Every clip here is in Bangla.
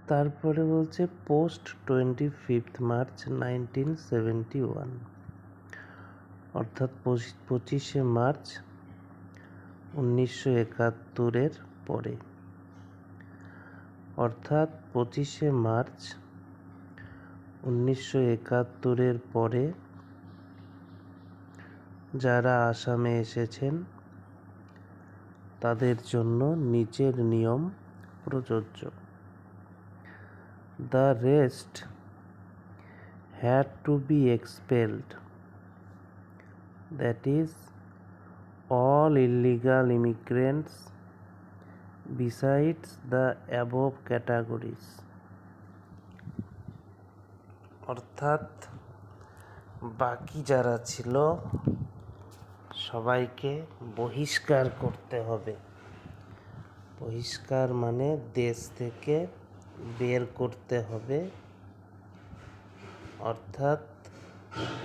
তারপরে বলছে পোস্ট 25 মার্চ 1971, অর্থাৎ 25 মার্চ 1971 পরে। অর্থাৎ 25 মার্চ 1971 পরে যারা আসামে এসেছেন তাদের জন্য নিচের নিয়ম প্রযোজ্য। The rest had to be expelled, that is, all illegal immigrants besides the above categories. অর্থাৎ বাকি যারা ছিল সবাইকে বহিষ্কার করতে হবে। বহিষ্কার মানে দেশ থেকে বের করতে হবে, অর্থাৎ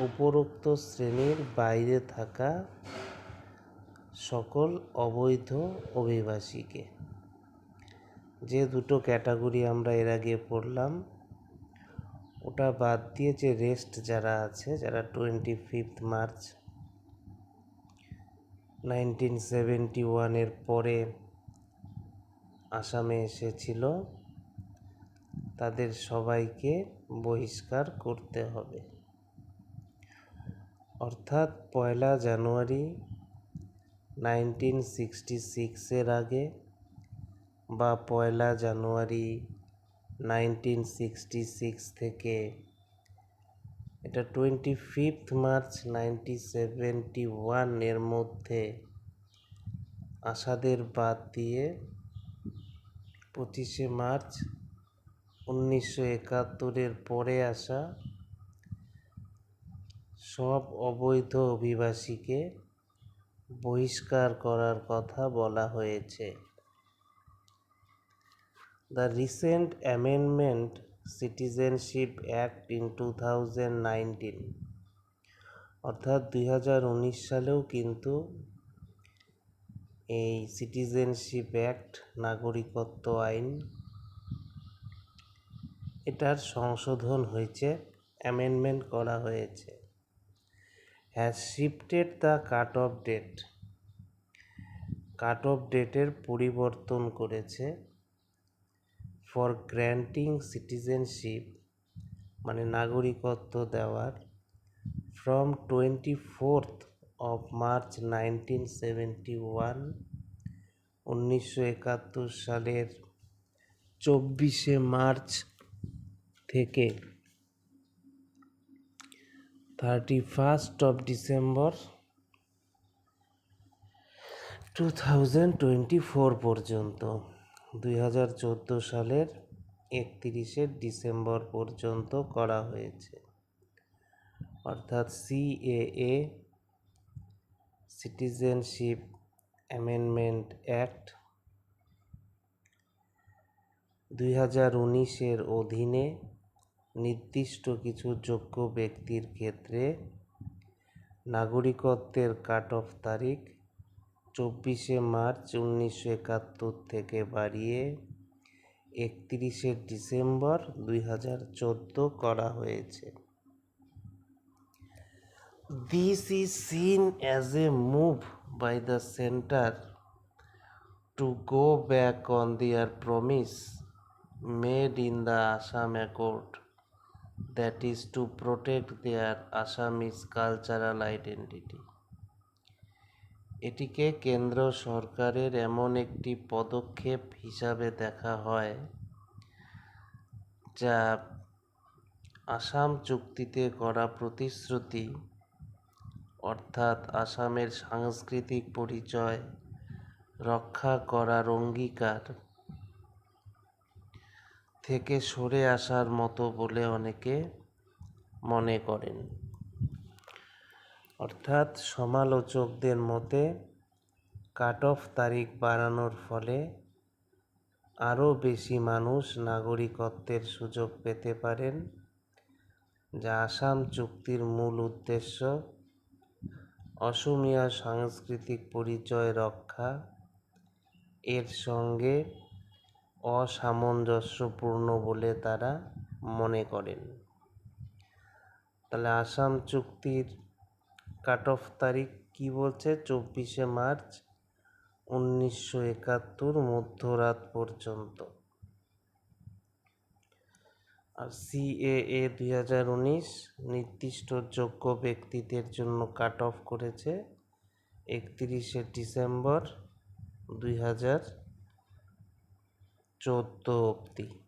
উপরোক্ত শ্রেণীর বাইরে থাকা সকল অবৈধ অভিবাসীকে। যে দুটো ক্যাটাগরি আমরা এর আগে পড়লাম ওটা বাদ দিয়ে যে রেস্ট যারা আছে, যারা 25 মার্চ 1971 পরে আসামে এসেছিল তাদের সবাইকে বহিষ্কার করতে হবে। অর্থাৎ 1 জানুয়ারি 1966 আগে বা 1 জানুয়ারি 1966 থেকে এটা 25 মার্চ 1971 মধ্যে আসাদের বাদ দিয়ে 25 মার্চ 1971 পরে আসা সব অবৈধ অভিবাসীকে বহিষ্কার করার কথা বলা হয়েছে। The recent amendment Citizenship Act in 2019, অর্থাৎ 2019 সালেও কিন্তু এই সিটিজেনশিপ অ্যাক্ট, নাগরিকত্ব আইন, এটার সংশোধন হয়েছে, অ্যামেন্ডমেন্ট করা হয়েছে। Has shifted the cut off date, cut off ডেটের পরিবর্তন করেছে ফর গ্র্যান্টিং সিটিজেনশিপ মানে নাগরিকত্ব দেওয়ার ফ্রম 24 মার্চ 1971, 1971 সালের 24 মার্চ থেকে 31 ডিসেম্বর 2024 পর্যন্ত, 2014 সালের 31 ডিসেম্বর পর্যন্ত করা হয়েছে। অর্থাৎ সিএএ, সিটিজেনশিপ অ্যামেন্ডমেন্ট অ্যাক্ট 2019 অধীনে নির্দিষ্ট কিছু যোগ্য ব্যক্তির ক্ষেত্রে নাগরিকত্বের কাট অফ তারিখ 24 মার্চ 1971 থেকে বাড়িয়ে 31 ডিসেম্বর 2014 করা হয়েছে। This is seen as a move by the center to go back on their promise made in the Assam Accord, that is to protect their Assamese cultural identity. এটিকে কেন্দ্র সরকারের এমন একটি পদক্ষেপ হিসাবে দেখা হয় যা আসাম চুক্তিতে করা প্রতিশ্রুতি, অর্থাৎ আসামের সাংস্কৃতিক পরিচয় রক্ষা করার অঙ্গীকার থেকে সরে আসার মতো বলে অনেকে মনে করেন। অর্থাৎ সমালোচকদের মতে কাট অফ তারিখ বাড়ানোর ফলে আরও বেশি মানুষ নাগরিকত্বের সুযোগ পেতে পারেন, যা আসাম চুক্তির মূল উদ্দেশ্য অসমীয়া সাংস্কৃতিক পরিচয় রক্ষা এর সঙ্গে অসামঞ্জস্যপূর্ণ বলে তারা মনে করেন। তাহলে আসাম চুক্তির কাট অফ তারিখ কি বলছে? 24 মার্চ 1971 মধ্যরাত পর্যন্ত। আর CAA 2019 নির্দিষ্ট যোগ্য ব্যক্তিদের জন্য কাট অফ করেছে 31 ডিসেম্বর 2014 অবধি।